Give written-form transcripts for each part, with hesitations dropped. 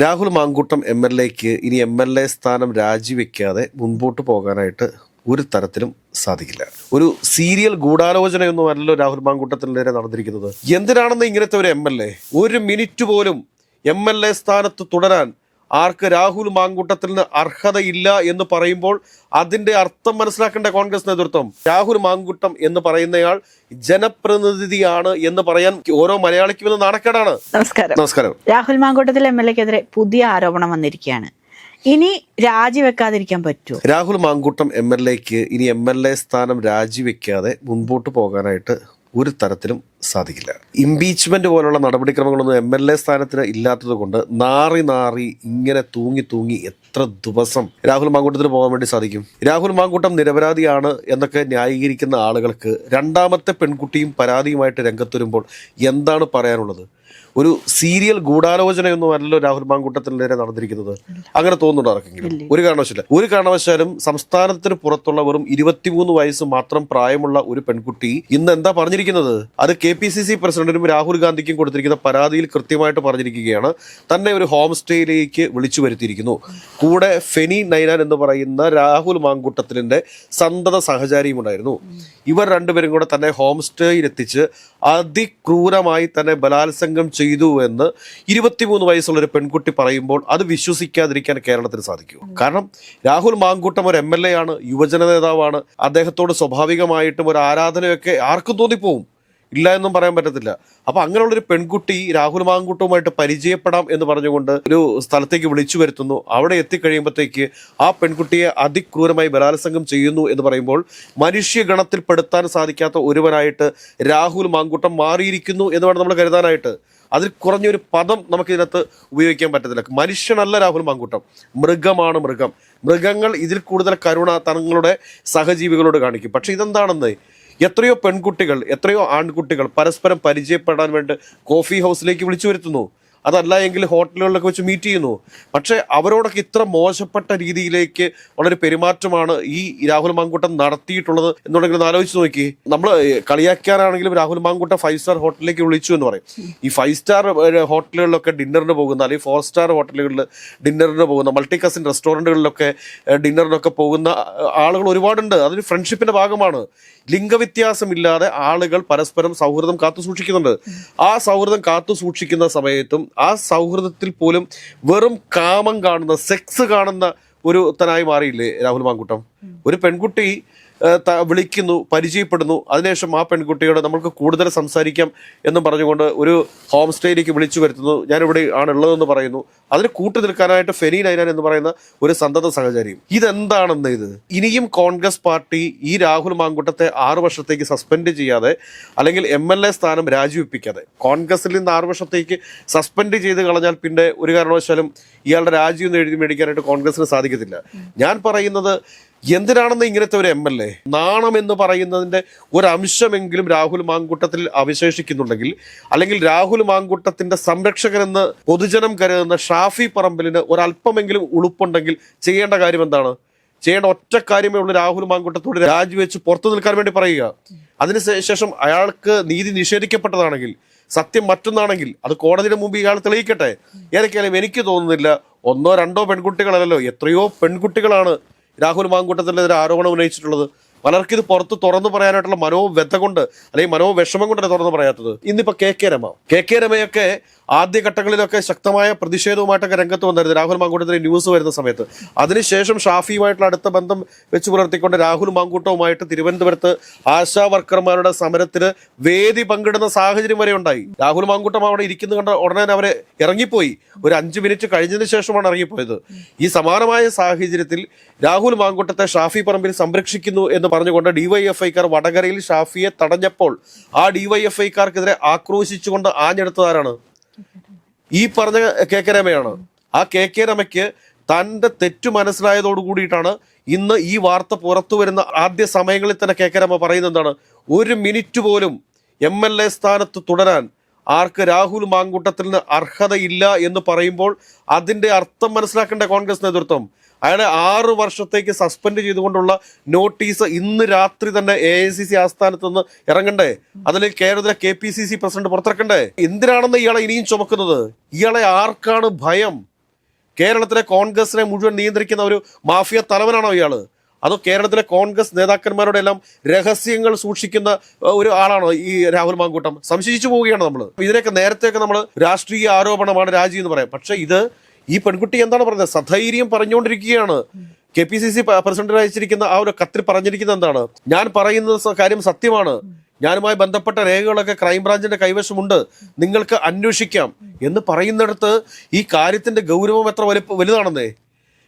രാഹുൽ മാങ്കൂട്ടം MLA-ക്ക് ഇനി MLA സ്ഥാനം രാജിവെക്കാതെ മുൻപോട്ട് പോകാനായിട്ട് ഒരു തരത്തിലും സാധിക്കില്ല. ഒരു സീരിയൽ ഗൂഢാലോചനയൊന്നും അല്ലല്ലോ രാഹുൽ മാങ്കൂട്ടത്തിനെതിരെ നടന്നിരിക്കുന്നത്. എന്തിനാണെന്ന് ഇങ്ങനത്തെ ഒരു MLA ഒരു മിനിറ്റ് പോലും MLA സ്ഥാനത്ത് തുടരാൻ ആർക്ക് രാഹുൽ മാങ്കൂട്ടത്തിന് അർഹതയില്ല എന്ന് പറയുമ്പോൾ അതിന്റെ അർത്ഥം മനസ്സിലാക്കേണ്ട കോൺഗ്രസ് നേതൃത്വം. രാഹുൽ മാങ്കൂട്ടം എന്ന് പറയുന്നയാൾ ജനപ്രതിനിധിയാണ് എന്ന് പറയാൻ ഓരോ മലയാളിക്കും ഇന്ന് നാണക്കേടാണ്. നമസ്കാരം. രാഹുൽ മാങ്കൂട്ടത്തിൽ MLA-ക്കെതിരെ പുതിയ ആരോപണം വന്നിരിക്കുകയാണ്. ഇനി രാജിവെക്കാതിരിക്കാൻ പറ്റുമോ? രാഹുൽ മാങ്കൂട്ടം MLA-ക്ക് ഇനി MLA സ്ഥാനം രാജിവെക്കാതെ മുൻപോട്ട് പോകാനായിട്ട് ഒരു തരത്തിലും സാധിക്കില്ല. ഇംപീച്ച്മെന്റ് പോലുള്ള നടപടിക്രമങ്ങളൊന്നും MLA സ്ഥാനത്തിന് ഇല്ലാത്തത് കൊണ്ട് നാറി ഇങ്ങനെ തൂങ്ങി എത്ര ദിവസം രാഹുൽ മാങ്കൂട്ടത്തിന് പോകാൻ വേണ്ടി സാധിക്കും? രാഹുൽ മാങ്കൂട്ടം നിരപരാധിയാണ് എന്നൊക്കെ ന്യായീകരിക്കുന്ന ആളുകൾക്ക് രണ്ടാമത്തെ പെൺകുട്ടിയും പരാതിയുമായിട്ട് രംഗത്ത് വരുമ്പോൾ എന്താണ് പറയാനുള്ളത്? ഒരു സീരിയൽ ഗൂഢാലോചനയൊന്നും അല്ലല്ലോ രാഹുൽ മാങ്കൂട്ടത്തിനെതിരെ നടന്നിരിക്കുന്നത്. അങ്ങനെ തോന്നുന്നുണ്ടോ ആർക്കെങ്കിലും? ഒരു കാരണവശാലും സംസ്ഥാനത്തിന് പുറത്തുള്ള വെറും 23 വയസ്സ് മാത്രം പ്രായമുള്ള ഒരു പെൺകുട്ടി ഇന്ന് എന്താ പറഞ്ഞിരിക്കുന്നത്? അത് KPCC പ്രസിഡന്റിനും രാഹുൽ ഗാന്ധിക്കും കൊടുത്തിരിക്കുന്ന പരാതിയിൽ കൃത്യമായിട്ട് പറഞ്ഞിരിക്കുകയാണ്. തന്നെ ഒരു ഹോം സ്റ്റേയിലേക്ക് വിളിച്ചു വരുത്തിയിരിക്കുന്നു. കൂടെ ഫെനി നൈനാൻ എന്ന് പറയുന്ന രാഹുൽ മാങ്കൂട്ടത്തിന്റെ സന്തത സഹചാരിയും ഉണ്ടായിരുന്നു. ഇവർ രണ്ടുപേരും കൂടെ തന്നെ ഹോം സ്റ്റേയിലെത്തിച്ച് അതിക്രൂരമായി തന്നെ ബലാത്സംഗം ചെയ്തു എന്ന് 23 വയസ്സുള്ള ഒരു പെൺകുട്ടി പറയുമ്പോൾ അത് വിശ്വസിക്കാതിരിക്കാൻ കേരളത്തിന് സാധിക്കുമോ? കാരണം രാഹുൽ മാങ്കൂട്ടം ഒരു MLA ആണ്, യുവജന നേതാവാണ്. അദ്ദേഹത്തോട് സ്വാഭാവികമായിട്ടും ഒരു ആരാധനയൊക്കെ ആർക്കും തോന്നിപ്പോവും, ഇല്ല എന്നും പറയാൻ പറ്റത്തില്ല. അപ്പൊ അങ്ങനെയുള്ളൊരു പെൺകുട്ടി രാഹുൽ മാങ്കൂട്ടവുമായിട്ട് പരിചയപ്പെടാം എന്ന് പറഞ്ഞുകൊണ്ട് ഒരു സ്ഥലത്തേക്ക് വിളിച്ചു വരുത്തുന്നു. അവിടെ എത്തിക്കഴിയുമ്പോഴത്തേക്ക് ആ പെൺകുട്ടിയെ അതിക്രൂരമായി ബലാത്സംഗം ചെയ്യുന്നു എന്ന് പറയുമ്പോൾ മനുഷ്യഗണത്തിൽ പെടുത്താൻ സാധിക്കാത്ത ഒരുവനായിട്ട് രാഹുൽ മാങ്കൂട്ടം മാറിയിരിക്കുന്നു എന്ന് വേണം നമ്മൾ കരുതാനായിട്ട്. അതിൽ കുറഞ്ഞൊരു പദം നമുക്കിതിനകത്ത് ഉപയോഗിക്കാൻ പറ്റത്തില്ല. മനുഷ്യനല്ല രാഹുൽ മാങ്കൂട്ടം, മൃഗമാണ്. മൃഗങ്ങൾ ഇതിൽ കൂടുതൽ കരുണ തങ്ങളുടെ സഹജീവികളോട് കാണിക്കും. പക്ഷെ ഇതെന്താണെന്ന്, എത്രയോ പെൺകുട്ടികൾ, എത്രയോ ആൺകുട്ടികൾ പരസ്പരം പരിചയപ്പെടാൻ വേണ്ടി കോഫി ഹൗസിലേക്ക് വിളിച്ചു വരുത്തുന്നു, അതല്ല എങ്കിൽ ഹോട്ടലുകളിലൊക്കെ വെച്ച് മീറ്റ് ചെയ്യുന്നു. പക്ഷെ അവരോടൊക്കെ ഇത്ര മോശപ്പെട്ട രീതിയിലേക്ക് വളരെ പെരുമാറ്റമാണ് ഈ രാഹുൽ മാങ്കൂട്ടം നടത്തിയിട്ടുള്ളത് എന്നുണ്ടെങ്കിൽ ഒന്ന് ആലോചിച്ച് നോക്കി. നമ്മൾ കളിയാക്കാനാണെങ്കിലും രാഹുൽ മാങ്കൂട്ടം 5 സ്റ്റാർ ഹോട്ടലിലേക്ക് വിളിച്ചു എന്ന് പറയും. ഈ 5 സ്റ്റാർ ഹോട്ടലുകളിലൊക്കെ ഡിന്നറിന് പോകുന്ന, അല്ലെങ്കിൽ 4 സ്റ്റാർ ഹോട്ടലുകളിൽ ഡിന്നറിന് പോകുന്ന, മൾട്ടി കസിൻ റെസ്റ്റോറൻറ്റുകളിലൊക്കെ ഡിന്നറിനൊക്കെ പോകുന്ന ആളുകൾ ഒരുപാടുണ്ട്. അതൊരു ഫ്രണ്ട്ഷിപ്പിന്റെ ഭാഗമാണ്. ലിംഗവ്യത്യാസമില്ലാതെ ആളുകൾ പരസ്പരം സൗഹൃദം കാത്തു സൂക്ഷിക്കുന്നുണ്ട്. ആ സൗഹൃദം കാത്തു സൂക്ഷിക്കുന്ന സമയത്തും ആ സൗഹൃദത്തിൽ പോലും വെറും കാമം കാണുന്ന, സെക്സ് കാണുന്ന ഒരു തനായി മാറിയില്ലേ രാഹുൽ മാങ്കൂട്ടം? ഒരു പെൺകുട്ടി വിളിക്കുന്നു, പരിചയപ്പെടുന്നു, അതിനുശേഷം ആ പെൺകുട്ടിയോട് നമ്മൾക്ക് കൂടുതൽ സംസാരിക്കാം എന്നും പറഞ്ഞുകൊണ്ട് ഒരു ഹോം സ്റ്റേയിലേക്ക് വിളിച്ചു വരുത്തുന്നു. ഞാനിവിടെ ആണുള്ളതെന്ന് പറയുന്നു. അതിന് കൂട്ടു നിൽക്കാനായിട്ട് ഫെനി നൈനാൻ എന്ന് പറയുന്ന ഒരു സന്തത സഹചാരിയും. ഇതെന്താണെന്ന് ഇത്? ഇനിയും കോൺഗ്രസ് പാർട്ടി ഈ രാഹുൽ മാങ്കൂട്ടത്തെ 6 വർഷത്തേക്ക് സസ്പെൻഡ് ചെയ്യാതെ, അല്ലെങ്കിൽ MLA സ്ഥാനം രാജിവെപ്പിക്കാതെ, കോൺഗ്രസിൽ നിന്ന് 6 വർഷത്തേക്ക് സസ്പെൻഡ് ചെയ്ത് കളഞ്ഞാൽ പിന്നെ ഒരു കാരണവശാലും ഇയാളുടെ രാജിയൊന്നും എഴുതി മേടിക്കാനായിട്ട് കോൺഗ്രസിന് സാധിക്കത്തില്ല. ഞാൻ പറയുന്നത്, എന്തിനാണെന്ന് ഇങ്ങനത്തെ ഒരു MLA നാണം എന്ന് പറയുന്നതിന്റെ ഒരംശമെങ്കിലും രാഹുൽ മാങ്കൂട്ടത്തിൽ അവശേഷിക്കുന്നുണ്ടെങ്കിൽ, അല്ലെങ്കിൽ രാഹുൽ മാങ്കൂട്ടത്തിന്റെ സംരക്ഷകനെന്ന് പൊതുജനം കരുതുന്ന ഷാഫി പറമ്പിലിന് ഒരല്പമെങ്കിലും ഉളുപ്പുണ്ടെങ്കിൽ ചെയ്യേണ്ട കാര്യം എന്താണ്? ചെയ്യേണ്ട ഒറ്റ കാര്യമേ ഉള്ളൂ, രാഹുൽ മാങ്കൂട്ടത്തോട് രാജിവെച്ച് പുറത്തു നിൽക്കാൻ വേണ്ടി പറയുക. അതിനുശേഷം അയാൾക്ക് നീതി നിഷേധിക്കപ്പെട്ടതാണെങ്കിൽ, സത്യം മറ്റൊന്നാണെങ്കിൽ അത് കോടതിയുടെ മുമ്പ് ഇയാൾ തെളിയിക്കട്ടെ. ഏതൊക്കെയാലും എനിക്ക് തോന്നുന്നില്ല 1 2 പെൺകുട്ടികളല്ലല്ലോ, എത്രയോ പെൺകുട്ടികളാണ് രാഹുൽ മാങ്കൂട്ടത്തിനെതിരെ ആരോപണം ഉന്നയിച്ചിട്ടുള്ളത്. പലർക്കും ഇത് പുറത്ത് തുറന്നു പറയാനായിട്ടുള്ള മനോവ്യഥ കൊണ്ട്, അല്ലെങ്കിൽ മനോവിഷമം കൊണ്ടല്ലേ തുറന്നു പറയാത്തത്. ഇന്നിപ്പോ കെ രമയൊക്കെ ആദ്യഘട്ടങ്ങളിലൊക്കെ ശക്തമായ പ്രതിഷേധവുമായിട്ടൊക്കെ രംഗത്ത് വന്നായിരുന്നു രാഹുൽ മാങ്കൂട്ടത്തിന് ന്യൂസ് വരുന്ന സമയത്ത്. അതിനുശേഷം ഷാഫിയുമായിട്ടുള്ള അടുത്ത ബന്ധം വെച്ച് പുലർത്തിക്കൊണ്ട് രാഹുൽ മാങ്കൂട്ടവുമായിട്ട് തിരുവനന്തപുരത്ത് ആശാ വർക്കർമാരുടെ സമരത്തിന് വേദി പങ്കിടുന്ന സാഹചര്യം വരെ ഉണ്ടായി. രാഹുൽ മാങ്കൂട്ടം അവിടെ ഇരിക്കുന്നത് കണ്ട ഉടനെ അവരെ ഇറങ്ങിപ്പോയി. ഒരു 5 മിനിറ്റ് കഴിഞ്ഞതിന് ശേഷമാണ് ഇറങ്ങിപ്പോയത്. ഈ സമാനമായ സാഹചര്യത്തിൽ രാഹുൽ മാങ്കൂട്ടത്തെ ഷാഫി പറമ്പിൽ സംരക്ഷിക്കുന്നു എന്ന് പറഞ്ഞുകൊണ്ട് DYFIക്കാർ വടകരയിൽ ഷാഫിയെ തടഞ്ഞപ്പോൾ ആ DYFIക്കാർക്കെതിരെ ആക്രോശിച്ചുകൊണ്ട് ആഞ്ഞെടുത്തതാരാണ്? ഈ പറഞ്ഞ കെ രമയാണ്. ആ കെ രമയ്ക്ക് തൻ്റെ തെറ്റു മനസ്സിലായതോടു കൂടിയിട്ടാണ് ഇന്ന് ഈ വാർത്ത പുറത്തു വരുന്ന ആദ്യ സമയങ്ങളിൽ തന്നെ കെ രമ പറയുന്നത് എന്താണ്? ഒരു മിനിറ്റ് പോലും MLA സ്ഥാനത്ത് തുടരാൻ ആർക്ക് രാഹുൽ മാങ്കൂട്ടത്തിന് അർഹതയില്ല എന്ന് പറയുമ്പോൾ അതിന്റെ അർത്ഥം മനസ്സിലാക്കേണ്ട കോൺഗ്രസ് നേതൃത്വം. അയാളെ 6 വർഷത്തേക്ക് സസ്പെൻഡ് ചെയ്തുകൊണ്ടുള്ള നോട്ടീസ് ഇന്ന് രാത്രി തന്നെ AICC ആസ്ഥാനത്ത് നിന്ന് ഇറങ്ങണ്ടേ? അതിൽ കേരളത്തിലെ KPCC പ്രസിഡന്റ് പുറത്തിറക്കണ്ടേ? എന്തിനാണെന്ന് ഇയാളെ ഇനിയും ചുമക്കുന്നത്? ഇയാളെ ആർക്കാണ് ഭയം? കേരളത്തിലെ കോൺഗ്രസിനെ മുഴുവൻ നിയന്ത്രിക്കുന്ന ഒരു മാഫിയ തലവനാണോ ഇയാള്? അതോ കേരളത്തിലെ കോൺഗ്രസ് നേതാക്കന്മാരുടെ എല്ലാം രഹസ്യങ്ങൾ സൂക്ഷിക്കുന്ന ഒരു ആളാണോ ഈ രാഹുൽ മാങ്കൂട്ടം? സംശയിച്ചു പോവുകയാണ് നമ്മൾ. ഇതിനൊക്കെ നേരത്തെയൊക്കെ നമ്മൾ രാഷ്ട്രീയ ആരോപണമാണ് രാജി എന്ന് പറയാം. പക്ഷെ ഇത് ഈ പെൺകുട്ടി എന്താണ് പറഞ്ഞത്? സധൈര്യം പറഞ്ഞുകൊണ്ടിരിക്കുകയാണ്. KPCC പ്രസിഡന്റ് അയച്ചിരിക്കുന്ന ആ ഒരു കത്തിൽ പറഞ്ഞിരിക്കുന്നത് എന്താണ്? ഞാൻ പറയുന്ന കാര്യം സത്യമാണ്, ഞാനുമായി ബന്ധപ്പെട്ട രേഖകളൊക്കെ ക്രൈംബ്രാഞ്ചിന്റെ കൈവശമുണ്ട്, നിങ്ങൾക്ക് അന്വേഷിക്കാം എന്ന് പറയുന്നിടത്ത് ഈ കാര്യത്തിന്റെ ഗൗരവം എത്ര വലുതാണെന്നേ.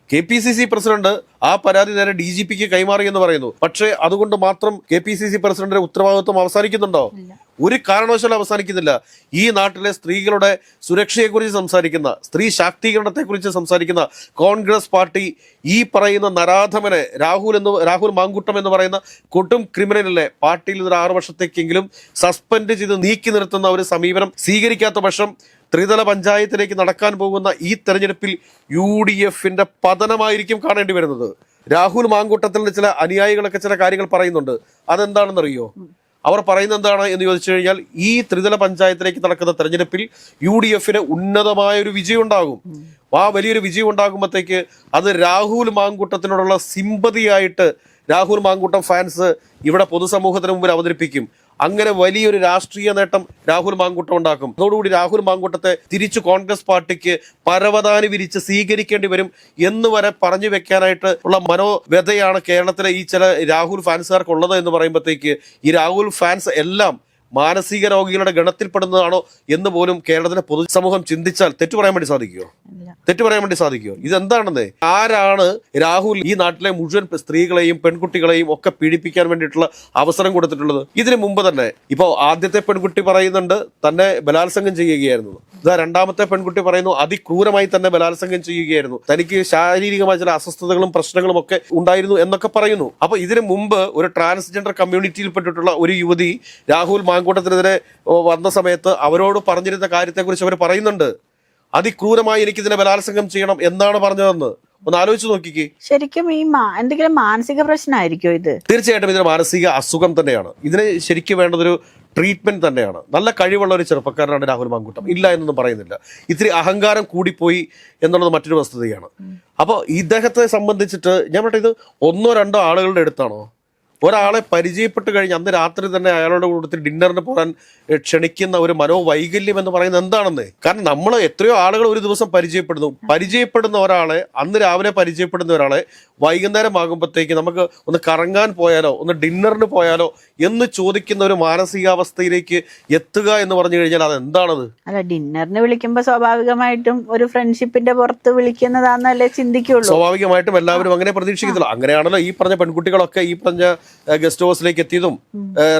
KPCC പ്രസിഡന്റ് ആ പരാതി നേരെ DGPക്ക് കൈമാറി എന്ന് പറയുന്നു. പക്ഷേ അതുകൊണ്ട് മാത്രം KPCC പ്രസിഡന്റിന്റെ ഉത്തരവാദിത്വം അവസാനിക്കുന്നുണ്ടോ? ഒരു കാരണവശാലും അവസാനിക്കുന്നില്ല. ഈ നാട്ടിലെ സ്ത്രീകളുടെ സുരക്ഷയെക്കുറിച്ച് സംസാരിക്കുന്ന, സ്ത്രീ ശാക്തീകരണത്തെക്കുറിച്ച് സംസാരിക്കുന്ന കോൺഗ്രസ് പാർട്ടി ഈ പറയുന്ന നരാധമനെ രാഹുൽ മാങ്കൂട്ടം എന്ന് പറയുന്ന കൊടും ക്രിമിനലിനെ പാർട്ടിയിൽ നിന്ന് 6 വർഷത്തേക്കെങ്കിലും സസ്പെൻഡ് ചെയ്ത് നീക്കി നിർത്തുന്ന ഒരു സമീപനം സ്വീകരിക്കാത്ത പക്ഷം ത്രിതല പഞ്ചായത്തിലേക്ക് നടക്കാൻ പോകുന്ന ഈ തെരഞ്ഞെടുപ്പിൽ UDFന്റെ പതനമായിരിക്കും കാണേണ്ടി വരുന്നത്. രാഹുൽ മാങ്കൂട്ടത്തിന്റെ ചില അനുയായികളൊക്കെ ചില കാര്യങ്ങൾ പറയുന്നുണ്ട്. അതെന്താണെന്നറിയോ? അവർ പറയുന്നത് എന്താണ് എന്ന് ചോദിച്ചു കഴിഞ്ഞാൽ, ഈ ത്രിതല പഞ്ചായത്തിലേക്ക് നടക്കുന്ന തെരഞ്ഞെടുപ്പിൽ UDFന് ഉന്നതമായ ഒരു വിജയം ഉണ്ടാകും. ആ വലിയൊരു വിജയം ഉണ്ടാകുമ്പോഴത്തേക്ക് അത് രാഹുൽ മാങ്കൂട്ടത്തിനോടുള്ള സിമ്പതിയായിട്ട് രാഹുൽ മാങ്കൂട്ടം ഫാൻസ് ഇവിടെ പൊതുസമൂഹത്തിന് മുമ്പിൽ അവതരിപ്പിക്കും. അങ്ങനെ വലിയൊരു രാഷ്ട്രീയ നേട്ടം രാഹുൽ മാങ്കൂട്ടം ഉണ്ടാക്കും. അതോടുകൂടി രാഹുൽ മാങ്കൂട്ടത്തെ തിരിച്ചു കോൺഗ്രസ് പാർട്ടിക്ക് പരവതാനി വിരിച്ച് സ്വീകരിക്കേണ്ടി വരും എന്ന് വരെ പറഞ്ഞു വെക്കാനായിട്ട് ഉള്ള മനോവ്യതയാണ് കേരളത്തിലെ ഈ ചില രാഹുൽ ഫാൻസുകാർക്കുള്ളത് എന്ന് പറയുമ്പോഴത്തേക്ക് ഈ രാഹുൽ ഫാൻസ് എല്ലാം മാനസിക രോഗികളുടെ ഗണത്തിൽപ്പെടുന്നതാണോ എന്ന് പോലും കേരളത്തിലെ പൊതുസമൂഹം ചിന്തിച്ചാൽ തെറ്റു പറയാൻ വേണ്ടി സാധിക്കുമോ? ഇതെന്താണെന്ന്? ആരാണ് രാഹുൽ ഈ നാട്ടിലെ മുഴുവൻ സ്ത്രീകളെയും പെൺകുട്ടികളെയും ഒക്കെ പീഡിപ്പിക്കാൻ വേണ്ടിയിട്ടുള്ള അവസരം കൊടുത്തിട്ടുള്ളത്? ഇതിനു മുമ്പ് തന്നെ ഇപ്പോ ആദ്യത്തെ പെൺകുട്ടി പറയുന്നുണ്ട് തന്നെ ബലാത്സംഗം ചെയ്യുകയായിരുന്നു. ഇതാ രണ്ടാമത്തെ പെൺകുട്ടി പറയുന്നു അതിക്രൂരമായി തന്നെ ബലാത്സംഗം ചെയ്യുകയായിരുന്നു, തനിക്ക് ശാരീരികമായ ചില അസ്വസ്ഥതകളും പ്രശ്നങ്ങളും ഒക്കെ ഉണ്ടായിരുന്നു എന്നൊക്കെ പറയുന്നു. അപ്പൊ ഇതിനു മുമ്പ് ഒരു ട്രാൻസ്ജെൻഡർ കമ്മ്യൂണിറ്റിയിൽപ്പെട്ടിട്ടുള്ള ഒരു യുവതി രാഹുൽ മാങ്കൂട്ടത്തിനെതിരെ വന്ന സമയത്ത് അവരോട് പറഞ്ഞിരുന്ന കാര്യത്തെക്കുറിച്ച് അവർ പറയുന്നുണ്ട്. അതിക്രൂരമായി എനിക്കിതിനെ ബലാത്സംഗം ചെയ്യണം എന്നാണ് പറഞ്ഞതെന്ന്. ഒന്ന് ആലോചിച്ച് നോക്കിക്കേ. ശരിക്കും ഈ എന്തെങ്കിലും മാനസിക പ്രശ്നമായിരിക്കോ ഇത്? തീർച്ചയായിട്ടും ഇതിന് മാനസിക അസുഖം തന്നെയാണ്. ഇതിന് ശരിക്കും വേണ്ടതൊരു ട്രീറ്റ്മെന്റ് തന്നെയാണ്. നല്ല കഴിവുള്ള ഒരു ചെറുപ്പക്കാരനാണ് രാഹുൽ മാങ്കൂട്ടം, ഇല്ല എന്നൊന്നും പറയുന്നില്ല. ഇത്തിരി അഹങ്കാരം കൂടിപ്പോയി എന്നുള്ളത് മറ്റൊരു വസ്തുതയാണ്. അപ്പോൾ ഇദ്ദേഹത്തെ സംബന്ധിച്ചിട്ട് ഞാൻ പറയട്ടെ, ഇത് 1-2 ആളുകളുടെ അടുത്താണോ? ഒരാളെ പരിചയപ്പെട്ട് കഴിഞ്ഞ് അന്ന് രാത്രി തന്നെ അയാളുടെ കൂട്ടത്തിൽ ഡിന്നറിന് പോകാൻ ക്ഷണിക്കുന്ന ഒരു മനോവൈകല്യം എന്ന് പറയുന്നത് എന്താണെന്ന്? കാരണം നമ്മൾ എത്രയോ ആളുകൾ ഒരു ദിവസം പരിചയപ്പെടുന്ന ഒരാളെ, അന്ന് രാവിലെ പരിചയപ്പെടുന്ന ഒരാളെ വൈകുന്നേരം ആകുമ്പോഴത്തേക്ക് നമുക്ക് ഒന്ന് കറങ്ങാൻ പോയാലോ ഒന്ന് ഡിന്നറിന് പോയാലോ എന്ന് ചോദിക്കുന്ന ഒരു മാനസികാവസ്ഥയിലേക്ക് എത്തുക എന്ന് പറഞ്ഞു കഴിഞ്ഞാൽ അതെന്താണത്? അല്ല, ഡിന്നറിന് വിളിക്കുമ്പോ സ്വാഭാവികമായിട്ടും ഒരു ഫ്രണ്ട്ഷിപ്പിന്റെ പുറത്ത് വിളിക്കുന്നതാണെന്നല്ലേ ചിന്തിക്കുള്ളൂ. സ്വാഭാവികമായിട്ടും എല്ലാവരും അങ്ങനെ പ്രതീക്ഷിക്കുന്നില്ല. അങ്ങനെയാണല്ലോ ഈ പറഞ്ഞ പെൺകുട്ടികളൊക്കെ ഈ പറഞ്ഞ ഗസ്റ്റ് ഹൗസിലേക്ക് എത്തിയതും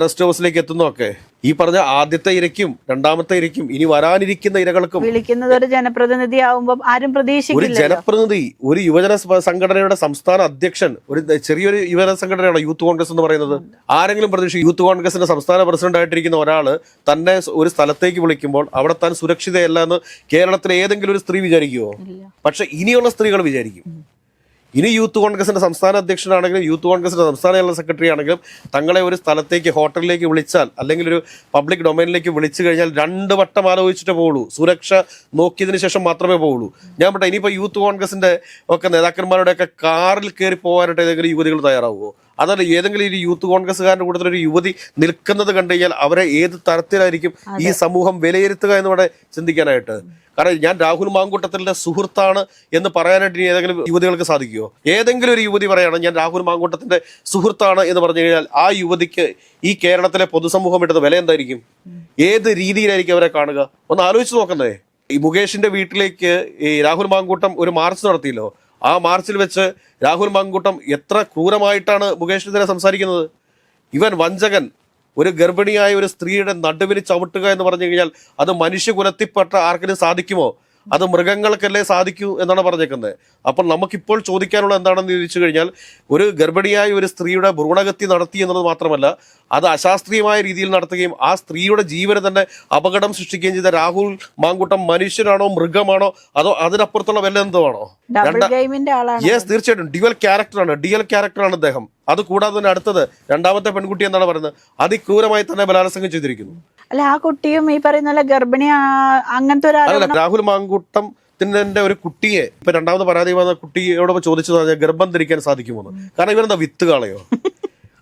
റെസ്റ്റ് ഹൗസിലേക്ക് എത്തുന്നതൊക്കെ. ഈ പറഞ്ഞ ആദ്യത്തെ ഇരയ്ക്കും രണ്ടാമത്തെ ഇരയ്ക്കും ഇനി വരാനിരിക്കുന്ന ഇരകൾക്കും വിളിക്കുന്നത് ഒരു ജനപ്രതിനിധി ആവുമ്പോൾ ആരും പ്രതീക്ഷിക്കില്ല. ഒരു ജനപ്രതിനിധി, ഒരു യുവജന സംഘടനയുടെ സംസ്ഥാന അധ്യക്ഷൻ, ഒരു ചെറിയൊരു യുവജന സംഘടനയാണ് യൂത്ത് കോൺഗ്രസ് എന്ന് പറയുന്നത്. ആരെങ്കിലും പ്രതീക്ഷിക്കും യൂത്ത് കോൺഗ്രസിന്റെ സംസ്ഥാന പ്രസിഡന്റ് ആയിട്ടിരിക്കുന്ന ഒരാള് തന്നെ ഒരു സ്ഥലത്തേക്ക് വിളിക്കുമ്പോൾ അവിടെ താൻ സുരക്ഷിതയല്ല എന്ന് കേരളത്തിലെ ഏതെങ്കിലും ഒരു സ്ത്രീ വിചാരിക്കുമോ? പക്ഷെ ഇനിയുള്ള സ്ത്രീകൾ വിചാരിക്കും. ഇനി യൂത്ത് കോൺഗ്രസിന്റെ സംസ്ഥാന അധ്യക്ഷനാണെങ്കിലും യൂത്ത് കോൺഗ്രസിന്റെ സംസ്ഥാന ജനറൽ സെക്രട്ടറി ആണെങ്കിലും തങ്ങളെ ഒരു സ്ഥലത്തേക്ക് ഹോട്ടലിലേക്ക് വിളിച്ചാൽ അല്ലെങ്കിൽ ഒരു പബ്ലിക് ഡൊമൈനിലേക്ക് വിളിച്ചു കഴിഞ്ഞാൽ 2 വട്ടം ആലോചിച്ചിട്ടേ പോകുള്ളൂ. സുരക്ഷ നോക്കിയതിനു ശേഷം മാത്രമേ പോകുള്ളൂ. ഞാൻ പറയട്ടെ, ഇനിയിപ്പോൾ യൂത്ത് കോൺഗ്രസിന്റെ ഒക്കെ നേതാക്കന്മാരുടെയൊക്കെ കാറിൽ കയറി പോകാനായിട്ട് ഏതെങ്കിലും യുവതികൾ തയ്യാറാവുമോ? അതല്ല, ഏതെങ്കിലും ഒരു യൂത്ത് കോൺഗ്രസ്സുകാരുടെ കൂട്ടത്തിൽ ഒരു യുവതി നിൽക്കുന്നത് കണ്ടു കഴിഞ്ഞാൽ അവരെ ഏത് തരത്തിലായിരിക്കും ഈ സമൂഹം വിലയിരുത്തുക എന്നവിടെ ചിന്തിക്കാനായിട്ട്. കാരണം ഞാൻ രാഹുൽ മാങ്കൂട്ടത്തിന്റെ സുഹൃത്താണ് എന്ന് പറയാനായിട്ട് ഇനി ഏതെങ്കിലും യുവതികൾക്ക് സാധിക്കുമോ? ഏതെങ്കിലും ഒരു യുവതി പറയണം ഞാൻ രാഹുൽ മാങ്കൂട്ടത്തിന്റെ സുഹൃത്താണ് എന്ന് പറഞ്ഞു കഴിഞ്ഞാൽ ആ യുവതിക്ക് ഈ കേരളത്തിലെ പൊതുസമൂഹം ഇട്ടത് വില എന്തായിരിക്കും? ഏത് രീതിയിലായിരിക്കും അവരെ കാണുക? ഒന്ന് ആലോചിച്ച് നോക്കുന്നേ. ഈ മുകേഷിന്റെ വീട്ടിലേക്ക് ഈ രാഹുൽ മാങ്കൂട്ടം ഒരു മാർച്ച് നടത്തിയല്ലോ. ആ മാർച്ചിൽ വെച്ച് രാഹുൽ മാങ്കൂട്ടം എത്ര ക്രൂരമായിട്ടാണ് മുകേഷിനെതിരെ സംസാരിക്കുന്നത്. ഇവൻ വഞ്ചകൻ, ഒരു ഗർഭിണിയായ ഒരു സ്ത്രീയുടെ നടുവിന് ചവിട്ടുക എന്ന് പറഞ്ഞു കഴിഞ്ഞാൽ അത് മനുഷ്യകുലത്തിൽപ്പെട്ട ആർക്കെങ്കിലും സാധിക്കുമോ? അത് മൃഗങ്ങൾക്കല്ലേ സാധിക്കൂ എന്നാണ് പറഞ്ഞേക്കുന്നത്. അപ്പം നമുക്കിപ്പോൾ ചോദിക്കാനുള്ള എന്താണെന്ന് ചോദിച്ചു കഴിഞ്ഞാൽ, ഒരു ഗർഭിണിയായ ഒരു സ്ത്രീയുടെ ഭ്രൂണഹത്യ നടത്തി എന്നുള്ളത് മാത്രമല്ല, അത് അശാസ്ത്രീയമായ രീതിയിൽ നടത്തുകയും ആ സ്ത്രീയുടെ ജീവന് തന്നെ അപകടം സൃഷ്ടിക്കുകയും ചെയ്ത രാഹുൽ മാങ്കൂട്ടം മനുഷ്യനാണോ മൃഗമാണോ അതോ അതിനപ്പുറത്തുള്ള വല്ല എന്തോ ആണോ? യെസ്, തീർച്ചയായിട്ടും ഡ്യുവൽ ക്യാരക്ടറാണ് അദ്ദേഹം. അത് കൂടാതെ തന്നെ അടുത്തത് രണ്ടാമത്തെ പെൺകുട്ടി എന്താണ് പറയുന്നത്? അതിക്രൂരമായി തന്നെ ബലാത്സംഗം ചെയ്തിരിക്കുന്നു. അല്ല, ആ കുട്ടിയും ഈ പറയുന്ന ഗർഭിണി അങ്ങനത്തെ രാഹുൽ മാങ്കൂട്ടം ത്തിന്റെ ഒരു കുട്ടിയെ ഇപ്പൊ രണ്ടാമത് പരാതി വന്ന കുട്ടിയോട് ചോദിച്ചത് പറഞ്ഞാൽ ഗർഭം ധരിക്കാൻ സാധിക്കുമോ? കാരണം ഇവരെന്താ വിത്ത് കാളയോ?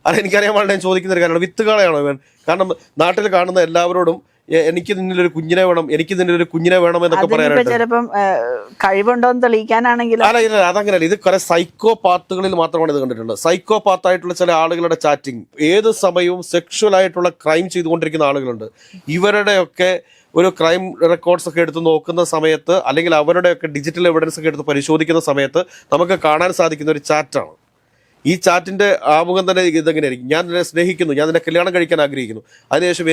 അത് എനിക്കറിയാൻ പാടില്ല. ഞാൻ ചോദിക്കുന്ന ഒരു കാര്യമാണ്, വിത്ത് കാളയാണോ ഇവൻ? കാരണം നാട്ടിൽ കാണുന്ന എല്ലാവരോടും എനിക്ക് നിന്നൊരു കുഞ്ഞിനെ വേണം, എനിക്ക് നിന്നൊരു കുഞ്ഞിനെ വേണം എന്നൊക്കെ പറയാനായിട്ട് ചിലപ്പം കഴിവുണ്ടോ എന്ന് തെളിയിക്കാനാണെങ്കിലും അല്ല ഇല്ല, അതങ്ങനെയല്ല. ഇത് കുറെ സൈക്കോ പാത്തുകളിൽ മാത്രമാണ് ഇത് കണ്ടിട്ടുള്ളത്. സൈക്കോ പാത്തായിട്ടുള്ള ചില ആളുകളുടെ ചാറ്റിംഗ്, ഏത് സമയവും സെക്ഷൽ ആയിട്ടുള്ള ക്രൈം ചെയ്തുകൊണ്ടിരിക്കുന്ന ആളുകളുണ്ട്. ഇവരുടെയൊക്കെ ഒരു ക്രൈം റെക്കോർഡ്സ് ഒക്കെ എടുത്ത് നോക്കുന്ന സമയത്ത്, അല്ലെങ്കിൽ അവരുടെയൊക്കെ ഡിജിറ്റൽ എവിഡൻസ് ഒക്കെ എടുത്ത് പരിശോധിക്കുന്ന സമയത്ത് നമുക്ക് കാണാൻ സാധിക്കുന്ന ഒരു ചാറ്റാണ്. ഈ ചാറ്റിന്റെ ആമുഖം തന്നെ ഇതെങ്ങനെയായിരിക്കും: ഞാൻ നിന്നെ സ്നേഹിക്കുന്നു, ഞാൻ നിന്നെ കല്യാണം കഴിക്കാൻ ആഗ്രഹിക്കുന്നു, അതിനുശേഷം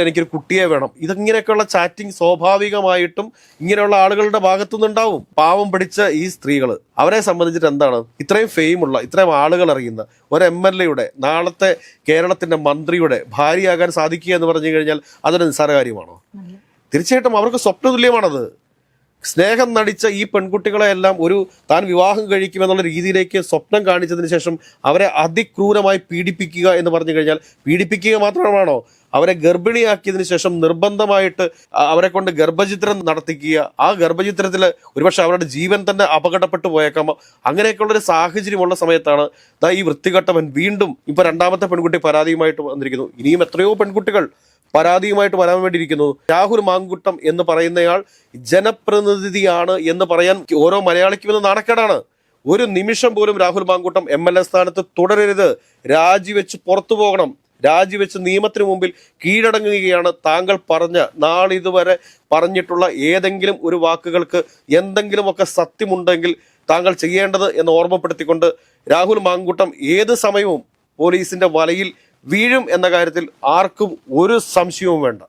എനിക്കൊരു കുട്ടിയെ വേണം. ഇതങ്ങനെയൊക്കെയുള്ള ചാറ്റിംഗ് സ്വാഭാവികമായിട്ടും ഇങ്ങനെയുള്ള ആളുകളുടെ ഭാഗത്തുനിന്നുണ്ടാവും. പാവം പിടിച്ച ഈ സ്ത്രീകൾ, അവരെ സംബന്ധിച്ചിട്ട് എന്താണ് ഇത്രയും ഫെയിമുള്ള, ഇത്രയും ആളുകൾ അറിയുന്ന ഒരു MLA-യുടെ, നാളത്തെ കേരളത്തിന്റെ മന്ത്രിയുടെ ഭാര്യയാകാൻ സാധിക്കുക എന്ന് പറഞ്ഞു കഴിഞ്ഞാൽ അതൊരു നിസ്സാര കാര്യമാണോ? തീർച്ചയായിട്ടും അവർക്ക് സ്വപ്നതുല്യമാണത്. സ്നേഹം നടിച്ച ഈ പെൺകുട്ടികളെയെല്ലാം താൻ വിവാഹം കഴിക്കുമെന്നുള്ള രീതിയിലേക്ക് സ്വപ്നം കാണിച്ചതിന് ശേഷം അവരെ അതിക്രൂരമായി പീഡിപ്പിക്കുക എന്ന് പറഞ്ഞു കഴിഞ്ഞാൽ, പീഡിപ്പിക്കുക മാത്രമാണോ, അവരെ ഗർഭിണിയാക്കിയതിനു ശേഷം നിർബന്ധമായിട്ട് അവരെ കൊണ്ട് ഗർഭചിത്രം നടത്തിക്കുക. ആ ഗർഭചിത്രത്തിൽ ഒരുപക്ഷെ അവരുടെ ജീവൻ തന്നെ അപകടപ്പെട്ടു പോയേക്കാമോ. അങ്ങനെയൊക്കെയുള്ളൊരു സാഹചര്യമുള്ള സമയത്താണ് ഈ വൃത്തികെട്ടവൻ വീണ്ടും ഇപ്പൊ രണ്ടാമത്തെ പെൺകുട്ടി പരാതിയുമായിട്ട് വന്നിരിക്കുന്നു. ഇനിയും എത്രയോ പെൺകുട്ടികൾ പരാതിയുമായിട്ട് വരാൻ വേണ്ടിയിരിക്കുന്നു. രാഹുൽ മാങ്കൂട്ടം എന്ന് പറയുന്നയാൾ ജനപ്രതിനിധിയാണ് എന്ന് പറയാൻ ഓരോ മലയാളിക്കും ഇന്ന് നാണക്കേടാണ്. ഒരു നിമിഷം പോലും രാഹുൽ മാങ്കൂട്ടം MLA സ്ഥാനത്ത് തുടരരുത്, രാജിവെച്ച് പുറത്തു പോകണം, രാജിവെച്ച് നിയമത്തിന് മുമ്പിൽ കീഴടങ്ങുകയാണ് താങ്കൾ പറഞ്ഞ നാളിതുവരെ പറഞ്ഞിട്ടുള്ള ഏതെങ്കിലും ഒരു വാക്കുകൾക്ക് എന്തെങ്കിലുമൊക്കെ സത്യമുണ്ടെങ്കിൽ താങ്കൾ ചെയ്യേണ്ടത് എന്ന് ഓർമ്മപ്പെടുത്തിക്കൊണ്ട് രാഹുൽ മാങ്കൂട്ടം ഏത് സമയവും പോലീസിന്റെ വലയിൽ വീഴും എന്ന കാര്യത്തിൽ ആർക്കും ഒരു സംശയവും വേണ്ട.